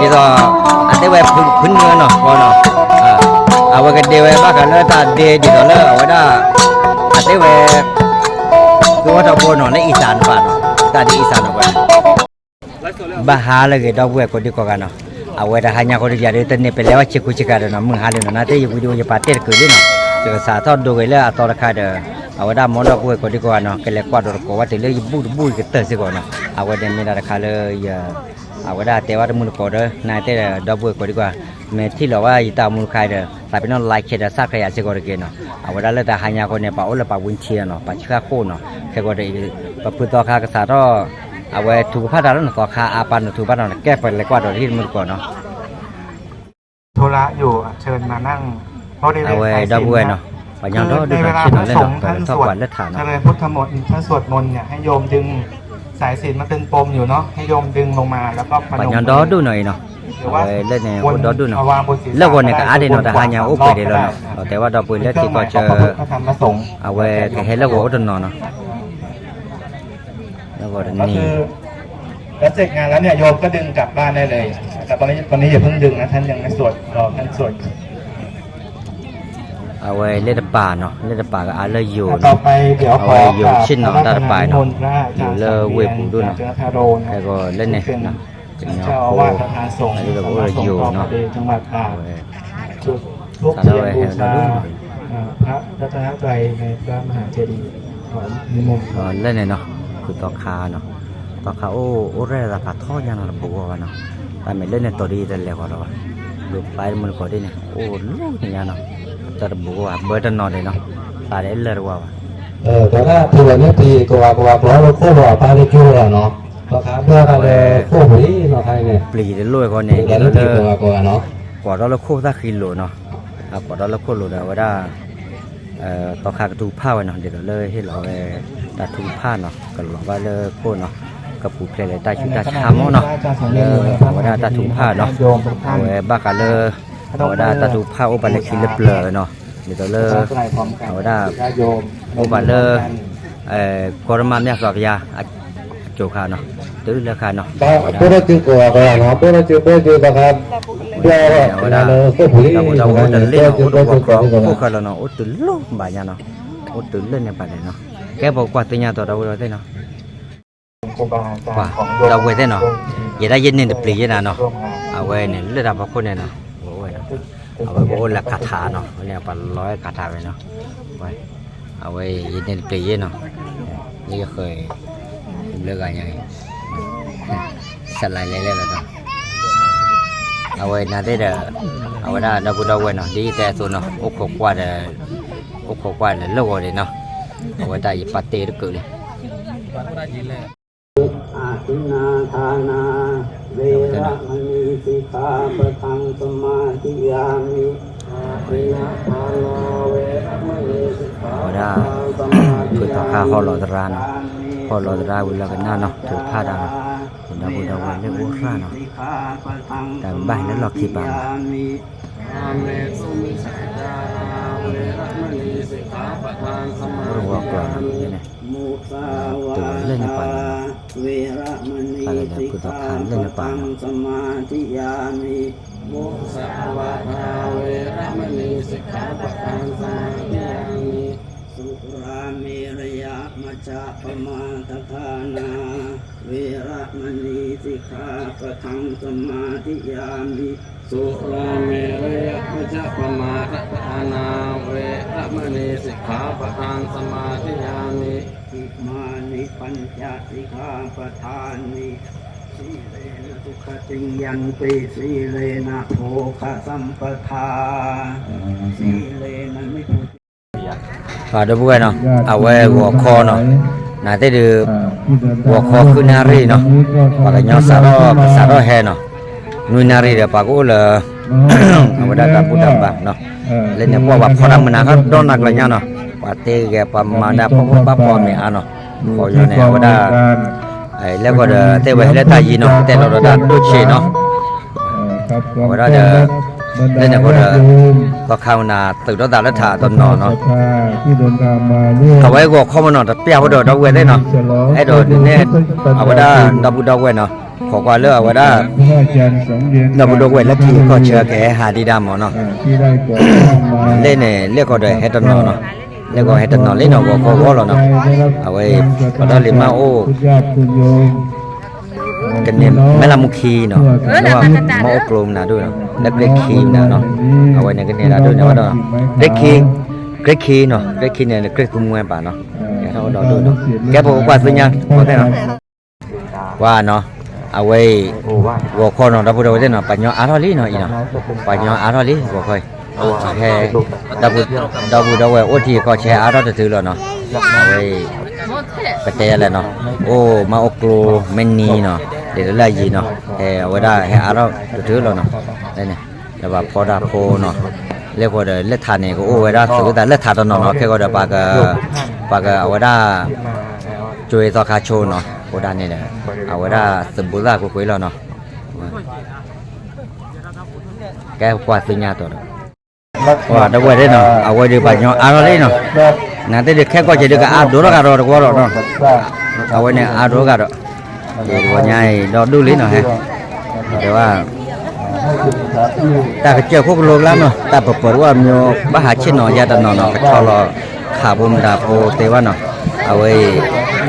นี่ก็อันนี้ไว้พื้นเมืองเนาะพอเนาะเอาไว้กันเดียวไว้บ้างกันแล้วตาเดียดีต่อเลยเอาไว้ได้อันนี้ไว้คือว่าเราโบนเนาะในอีสานป่ะเนาะตาดีอีสานเอาไว้บ้าหาเลยก็ดอกเว้ยคนดีกว่ากันเนาะเอาไว้ได้หายาคนที่จะได้ตื่นเนี่ยไปแล้วว่าเช็คคุยกันเนาะมึงหาเลยเนาะน่าจะอยู่วิดีโอจะปาเต้เกิดเลยเนาะจะสาทอดดูกันเลยต่อราคาเด้อเอาไว้ได้หมดดอกเว้ยคนดีกว่าเนาะก็เลยกว่าดอกว่าแต่เลยบูก็เติร์สิก่อนเนาะเอาไว้ได้ไม่ได้ราคาเลยเอาไว้ได้แต่ว่ามูลค่าเด้อนายแต่ดอกเว้ยคนดีกว่าเมื่อที่เราว่าอีตามูลค่าเด้อแต่เป็นน้องไลค์เด้อสักขยะสิก่อนเกเนาะเอาไว้ได้เลยแต่หายาคนเนี่ยป่าอุลป่าวินเชียเนาะป่าชิคาโคเนาะแค่ก็ได้ป่าพื้นต่อค่ากษาต่อเอาไว้ถูกพัดดาวน์ต่อค่าอาปันถูกพัดดาวน์แก้ไปเลยกว่าดอกที่มูลค่าเนาะธุระอยู่เชิญมานั่งเอาไว้ดอกเว้ยเนาะปัญญาด้ด้วยกันเช่นนั้นเลยเนาะแต่ทอดวันและฐานเนาะเจริญพุทธมนต์ถ้าสวดมนต์เนี่ยให้โยมดึงสายศีลมาตึงปมอยู่เนาะให้โยมดึงลงมาแล้วก็ปัญญาด้ด้วยหน่อยเนาะเอาไว้เล่นเนี่ยคนด้ด้วยเนาะแล้ววันเนี่ยก็อาเดนเนาะแต่หายาอุปเดแล้วเนาะแต่ว่าดอกปุยเล็กที่ก็จะเอาไว้แต่ให้แล้วก็อุดนเนาะแล้วก็นี่แล้วเสร็จงานแล้วเนี่ยโยมก็ดึงกลับบ้านได้เลยแต่ตอนนี้อย่าเพิ่งดึงนะท่านยังไม่สวดรอท่านสวดเอาไว้เล่นป่าเนาะเล่นป่าก็อาเลยอยู่ต่อไปเดี๋ยวเอาไว้อยู่ชิ้นเนาะได้ป่าเนาะอยู่เลเวปูด้วยเนาะแล้วก็เล่นเนี่ยนะเป็นเนาะโอ้อันนี้เราก็อยู่เนาะจังหวัดตากทุกเทียนบูชาพระรัตนตรัยในพระมหาเจดีย์ของนิมนต์เล่นเนี่ยเนาะคือต่อคาเนาะต่อคาโอ้เรื่องราคาท่อยังเราบอกว่าเนาะแต่ไม่เล่นเนี่ยตัวดีแต่แล้วก็เราดูไปมันก็ได้เนี่ยโอ้ลูกเนี่ยเนาะแต่บอกว่าเบอร์ตันนอนเลยเนาะตาเอลเลอร์ว่าแต่ถ้าตัวนี้ตีก็ว่าเพราะเราคู่ว่าปาริจูแล้วเนาะราคาเพื่ออะไรคู่หุยเนาะไทยเนี่ยปลีจะรวยกว่าเนี่ยเดี๋ยวเราก็เนาะกว่าเราคู่สักกิโลเนาะกว่าเราคู่โลเนาะว่าได้ต่อคากระตูผ้าไว้เนาะเดี๋ยวเราเลยให้เราตัดทูผ้าเนาะก็หลอกว่าเลยคู่เนาะกับผูกเพลย์ใต้ชุดตาชามเนาะว่าได้ตัดทูผ้าเนาะเอาไว้บ้ากันเลยเอาได้ตัดทูผ้าอุปนิคิเลเปลเนาะเดี๋ยวเลยเอาได้อุปเลยกรมาเนี่ยสอบยาโจคาเนาะตื้อราคาเนาะเพื่อจืดกว่าเนาะเพื่อจืดนะครับเพื่อเราคู่หุยเราจะเล่นอุปกรณ์คู่กันเนาะอุตุลุ่มบ่ายเนาะอุตุเล่นเนี่ยบ่ายเนาะแกบอกว่าตัวเนี้ยตัวเราได้เนาะว่าเราเว้ยได้เนาะอย่าได้ยินเนี่ยปลีเนาะเอาไว้เนี่ยเรื่องราวพวกคนเนี่ยเนาะโอ้ยเอาไว้โอ้ละคาถาเนาะเนี่ยปันร้อยคาถาไปเนาะไว้เอาไว้ยินเนี่ยปลีเนาะนี่ก็เคยเลิกกันยังไงสลายเลยเนาะเอาไว้น่าได้เด้อเอาไว้ได้เราพูดเอาไว้เนาะดีแต่ส่วนเนาะอกขกว่าเด้ออกขกว่าเด้อเลิกเลยเนาะเอาไว้ได้ยิปาเต้ก็เกิดเลยอาทินาทานาเวรมณีสิกขาปะทังสมาธิยามิเวนะทานาเวรมณีสิกขาปะทังสมาธิยามิคือต่อค่าข้อรอตราเนาะข้อรอตราเวลากันหน้าเนาะถือผ้าดาวเนาะดาวบุญดาววันเรียกว่าร่าเนาะแต่บ้านนั้นหลอกที่บ้านรู้ว่าก่อนนี่นะตัวเล่นในป่าอะไรเดี๋ยวกูต้องทานเล่นในป่าสมาธิยามิมุสาวาทาเวรมณีสิกขาปะทังสมาธิยามิสุราเมรยะมัจจปมาทฐานาเวรมณีสิกขาปะทังสมาธิยามิสุราเมรยะมัจจปมาทฐานาเวรมณีสิกขาปะทังสมาธิยามิอิมานิปัญจสิกขาปะทานิสีเลนะทุกขติยันติสีเลนะโภคสัมปทาสีเลนะไม่ถูกป่าดบุ้ยเนาะเอาไว้หัวคอเนาะน่าจะดูหัวคอคือนารีเนาะปากย้อนสารอแฮเนาะนุยนารีเดี๋ยวปากกูเลยเอาไว้ได้ตาพูดตามบ้างเนาะเล่นเนี่ยพวกแบบเขาทำมันนะครับโดนหนักเลยเนาะปาเต้แกปามาดาพวกป้าปอมเนี่ยเนาะขออยู่เนี่ยเอาไว้ได้แล้วก็เดี๋ยวเต้ไว้ให้ได้ตายีเนาะแต่เราได้ดูชีเนาะเอาไว้ได้เดี๋ยว เล่นอย่างก็ก็เข้านาตึกรถดาวรถถาตอนนอนเนาะ ที่เดินทางมาร่วม เขาไว้ก็ข้อมันนอนแต่เปียกว่าโดดดอกเวได้เนาะไอ้โดดเนี่ยเอาไว้ได้ดับบุดอกเวเนาะขอกว่าเลือกเอาไว้ได้ พระอาจารย์สังเวียน ดับบุดอกเวแล้วทีก็เชื่อแกหาดีดำเนาะ ที่ได้ก่อตั้งมา เล่นเนี่ยเรียกก็ได้ให้ตอนนอนเนาะเรียกก็ให้ตอนนอนเล่นเนาะก็ว่าเราเนาะเอาไว้ก็ได้เลยมาโอ้ คุณญาติคุณโยม กันเนี่ยไม่ละมุขีเนาะเพราะว่ามาอบรมนะด้วยเนาะแล้วเกรกคีนะเนาะเอาไว้ในกันเนี่ยนะด้วยนะว่าเนาะเกรกคีเนาะเกรกคีเนี่ยเกรกกุ้งเงินป่าเนาะแกเท่าดอกด้วยเนาะแกบอกว่าสัญญาว่าแต่เนาะว่าเนาะเอาไว้วัวคอเนาะเราพูดเอาไว้เนาะปัญญาอาร์ลีเนาะอีเนาะปัญญาอาร์ลีวัวคอยแค่ดับบุดเอาไว้โอทีก็แชร์อาร์จะถือแล้วเนาะเอาไว้กระเตะเลยเนาะโอ้มาโอกโลเมนนีเนาะเดี๋ยวได้ยีเนาะเอาไว้ได้ให้อาร์จะถือแล้วเนาะได้เนี่ยแล้วแบบพอดาโพเนาะเรียกว่าเดี๋ยวเลือดทานเนี่ยก็โอ้ไว้ได้สุดแต่เลือดทานตอนนอนเนาะแค่ก็เดี๋ยวปากเอาไว้ได้ช่วยต่อคาโชเนาะโคด้านนี่แหละเอาไว้ได้สมบูรณ์กุยแล้วเนาะแกกวาดสัญญาตัวเนาะว่าได้ไว้ได้เนาะเอาไว้ดีปัญญาอาร์ลีเนาะนั่นแต่เด็กแค่ก็จะเด็กก็อาร์ดูแล้วก็รอก็รอเนาะเอาไว้เนี่ยอาร์ดูก็รอเดี๋ยววันนี้เราดูลิ้นเนาะฮะแต่ว่าแต่ก็เจอพวกโลกแล้วเนาะแต่เปิดว่ามีบ้าหาชิ้นเนาะยาดันเนาะก็ชอรอขาบุมดาโพเตว่าเนาะเอาไว้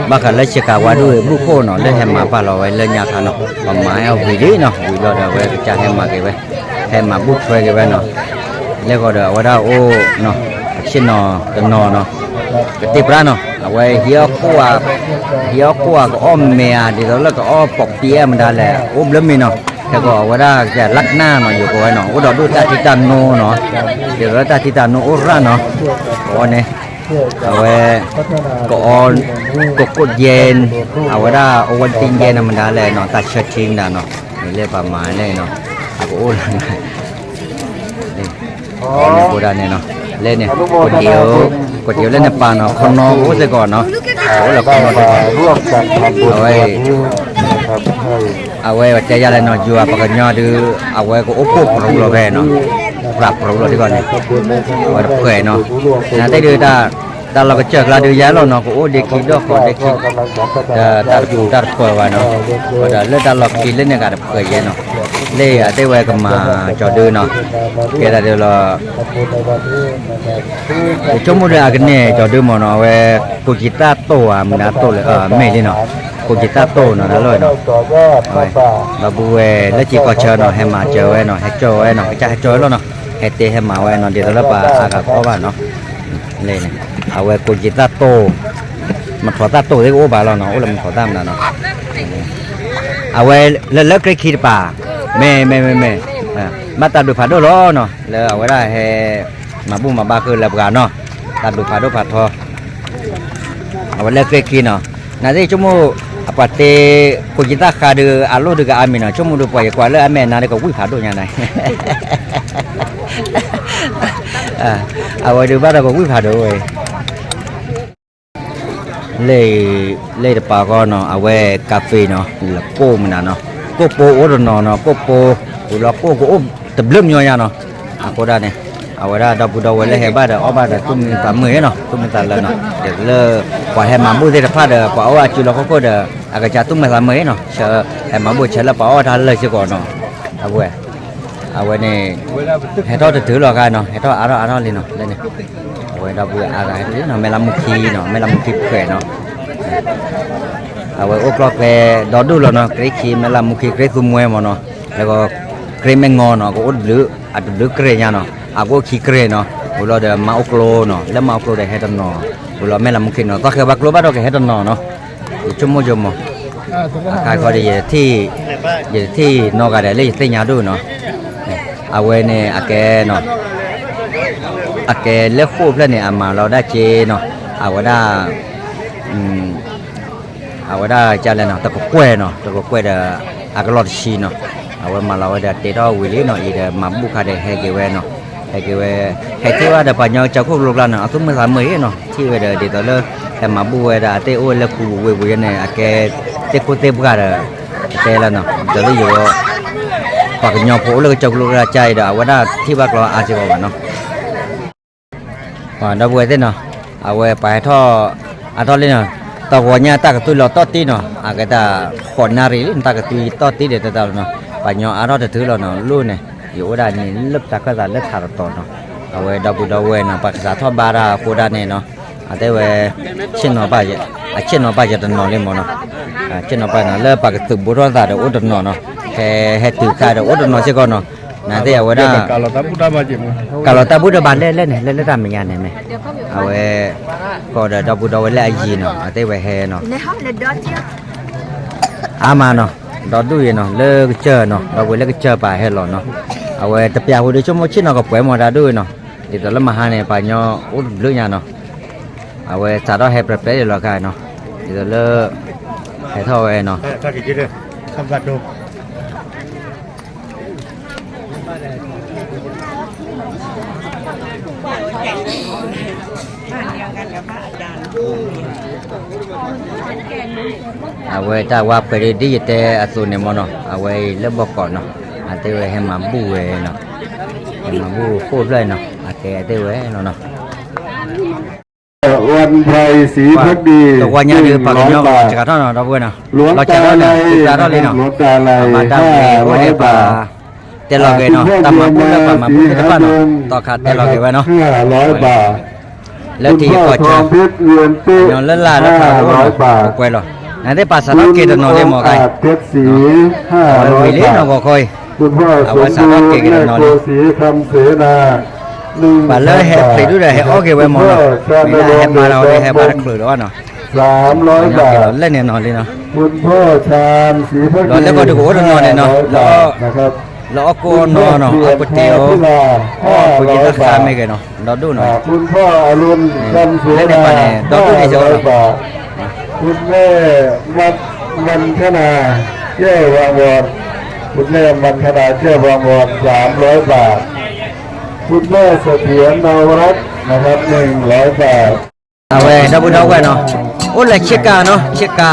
บ้ากันเลยเชื่อกว่าด้วยบุคคลเนาะเลยให้มาป่าเราไว้เลยยาคาเนาะประมาณเอาวิธีเนาะวิเราเดี๋ยวไว้จะให้มาเก็บไว้ให้มาบุกไว้เก็บไว้เนาะแล้วก็เดี๋ยวว่าได้โอ้เนาะชิ้นเนาะตันเนาะก็ติดร้านเนาะเอาไว้เหี้ยกัวก็อ้อมเมียเดี๋ยวแล้วก็อ้อปอกเตี้ยมันได้แหละอุ้มแล้วมีเนาะแต่ก็ว่าได้แกลักหน้าเนาะอยู่กับไว้เนาะก็ดอกดูตาทิตาโนเนาะเดี๋ยวตาทิตาโนอุระเนาะก็เนี่ยเอาไว้ก็ออนก็กดเย็นเอาไว้ได้โอวันติงเย็นมันได้แหละเนาะตาเชิดทิ้งได้เนาะนี่เรียกประมาณนี้เนาะก็โอ้ละนี่กูได้เนี่ยเนาะเล่นเนี่ยกดเดียวเล่นในป่าเนาะคนนอนโอ้เสียก่อนเนาะโอ้เราคนนอนร่วมกันทำบุญเอาไว้ว่าใจยาเลยเนาะอยู่ปากญาดื้อเอาไว้ก็โอ้ปุ๊บรู้เราแก่เนาะปรับรู้เราดีก่อนเนี่ยเอาไว้เผยเนาะนะแต่ดื้อตาเราก็เจอเราดื้อยาเราเนาะก็โอ้เด็กคิดด้วยก็เด็กคิดตาเผยไว้เนาะก็เล่นตาเราคิดเล่นเนี่ยก็เผยเยอะเนาะเล่อะได้ไว้ก็มาจอดื้อเนาะแกได้เดี๋ยวเราชั่วโมงเดียวกันเนี่ยจอดื้อมันเนาะเว้กูจิตาโตอ่ะมันน่าโตเลยไม่เลยเนาะกูจิตาโตเนาะนั่นเลยเนาะเว้ยเราบุเว้แล้วจีก็เชิญเนาะให้มาเจอไว้เนาะให้เจอไว้เนาะให้จ่าให้เจอแล้วเนาะให้เตะให้มาไว้เนาะเดี๋ยวเราป่าอากับพ่อบ้านเนาะเลยเนี่ยเอาไว้กูจิตาโตมันขอตาโตได้โอ้บ้าเราเนาะโอ้เรามันขอตามนะเนาะเอาไว้แล้วใครคิดป่าไม่มาตัดดูผาดูล้อเนาะแล้วเอาไว้ได้ให้มาบุ้มมาบ้าคือแล้วกันเนาะตัดดูผาดูผาทอเอาไว้แล้วเกลีเนาะนั่นที่ชั่วโมงapa te ko kita kade alo de ga amina chomu do poye kwa le ame na de ko wi pha do nya nai awa de ba da ko wi pha do we le de pa ko no awe cafe no la ko mna no ko po o do no ko po lo ko ko te blum nyo ya no ko da ne awara da bu da we le he ba da o ba da tum ta mwe no tum ta la no de le kwa he ma bu de pha da kwa o a chu lo ko da aga cha tum ma mwe no cha he ma bu cha la pa o da le chi ko no awe ne he to de tu lo ga no he to a ro le no le ne awe da bu a ga he no me la mu ki no me la mu ki phe no awe o clock le do du lo no kre ki me la mu ki kre tu mwe mo no le ko kre me ngo no ko o lu a du kre nya no aku kikre no ulo de mau klo no le mau klo de hedan no ulo me la mungkin no ta ke ba klo ba do ke hedan no no chumo kai ko deที่no ga de le te nya do no awe ne ake no ake le kho phle ne ama lo da che no awada cha le no ta ko kwe no ta ko kwe da aklot shi no awe ma la da te do wi le no i de ma bu kha de he ke we no cái về cái thứ ba là bao nhiêu cháu không lục là nó cũng mới làm mấy nó thì về đời thì đó là cái mà bùa là tê ôi là cụ về này cái tê cô tê bùa là tê là nó đó là ปากญอโผเลยจกลูกระใจเด้อว่าได้ที่บักเราอาจจะบอกว่าเนาะว่าดาวเวเต้เนาะเอาไว้ไปท่ออาท่อเลยเนาะตะวันเนี่ยตากระตุยเราต่อตีเนาะอากาตาขอนนารีตากระตุยต่อตีเด็ดตาเนาะปัญญาอารอดถือเราเนาะรู้เนี่ยอยู่ได้นี่ลึกตากระดาลึกขาดต่อเนาะเอาไว้ดาวเวเนาะปักษาท่อบาราโคดาเนี่ยเนาะอาแต่เวเช่นเนาะป้าเจเช่นเนาะป้าเจตันเนาะเลยมั้งเนาะเช่นเนาะป้าเนาะเลิกปากตุบุรุษตาเด้ออุดเนาะเนาะแค่ตื่นตาเด้ออุดเนาะเช่นก่อนเนาะนั่นแต่เอาไว้ได้ kalau tak budak bandai len tam menyan ne awe ko da da budak wala aji no ate we he no ama no do du ye no le che no do we le che pa he lo no awe tapia hu de chomo chin no ko pwe mo da du no di to le ma ha ne pa nyo u lu nya no awe sa do he pre pre lo ka no di to le he tho we no ta ki de tham vật đồ awe ta wa pe di te asu ne mo no awe le bo ko no ate we he ma bu we no he ma bu ko le no ate we no no วันไทยศรีพักดี ตัวเนี่ยคือปากญอจักรท่อเนาะดอกเว้ยเนาะ หลวง เราจะ ตา ได้ ใน เนี่ยตาเราเลยเนาะ หลวงตาใน มาดามเอโอเดปาเตลเกเนาะตามมาพูดแล้วมาพูดกันบ้านเนาะต่อขาดเตลเกไว้เนาะ 500 บาท แล้วที่ก็เจอ เพชรเวียนเต้ เนาะเล่นลาแล้วขาด100 บาทกวยเนาะนั่นได้ภาษาเราเกตเนาะเลยหมอไก่ เพชรศรี เอาไว้ 500 เลี้ย บาง ท เนาะบ่ค่อย คุณพ่อสมบูรณ์แม่โกศรีคำเสนา1 บาเลยแฮปปี้ด้วยแฮโอเคไว้หมอเนาะไม่ได้แฮปมาเราได้แฮปมาคลือแล้วเนาะ 300 บาท เล่นเนี่ยเนาะเลยเนาะ คุณพ่อชาญศรีพักดี แล้วก็ดูโอ้โหนอนเนี่ยเนาะแล้ว นะครับ แล้วก็นอนเนาะเอาก๋วยเตี๋ยวก๋วยเตี๋ยวราคาไม่เกินเนาะเราดูหน่อย คุณพ่ออรุณคำเสนา500 บาทคุณแม่มันธนาเจ้าวางวอนคุณแม่มันธนาเจ้าวางวอน300 บาทคุณแม่เสถียรนวรัตน์นะครับ100 บาท เอาไว้ดับเบิลเอาไว้เนาะโอ้แหละเช็คกาเนาะเช็คกา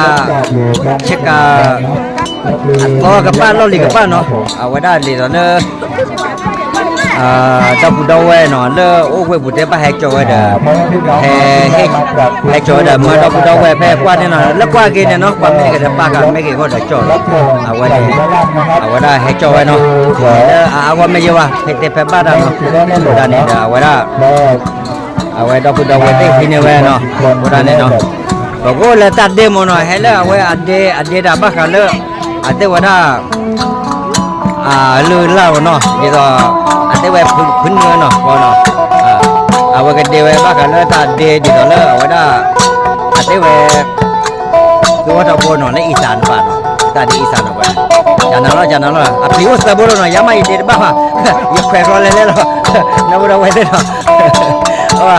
พอกับป้าเราหลีกับป้าเนาะเอาไว้ได้หลีตอนเนอะดับเบิลเอาไว้เนาะเลอโอ้เว้ยบุตรป้าแฮกจอยเด้อแฮกจอยเด้อมาดับเบิลเอาไว้แพ้กว่าเนี่ยเนาะแล้วกว่ากินเนี่ยเนาะกว่าไม่ได้กับป้ากันไม่กี่คนเด้อจอดเอาไว้ได้แฮกจอยเนาะแล้วเอาไว้ไม่เยอะว่ะแฮกเตะแพ้ป้าได้เนาะด้านนี้เด้อเอาไว้ได้เอาไว้ดับเบิลเอาไว้ที่ที่เนี่ยไว้เนาะด้านนี้เนาะบอกว่าแล้วตัดเดโมหน่อยให้แล้วเอาไว้อัดเดดาบ้ากันเลยอัดเดว่าได้ลื่นเล่าเนาะเดี๋ยวอัดเดไว้พื้นเงินเนาะพอเนาะเอาไว้กันเดไว้บ้ากันเลยตัดเดเดี๋ยวเลยเอาไว้ได้อัดเดไว้คือว่าเราโบนเนาะในอีสานป่ะเนาะตัดอีสานเอาไว้จานนั้นละอ่ะพี่ว่าสบโบเนาะยังไม่เด็ดบ้ายังแขวรอเลยเนาะน้ำมันเอาไว้ได้เนาะว่า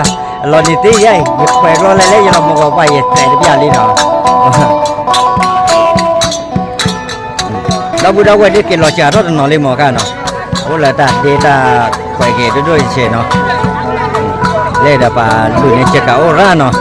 ลอนิตี้ยัยแขวรอเลยยังเรามองไปแต่ที่พี่อาลีเนาะเราบุดเอาไว้ได้กินหลอดจ่ารถนอนเลยหมอกันเนาะโอ้ละตาเดตาแขวเกด้วยเชเนาะเล่ดาปาดูในเจ้าโอราเนาะ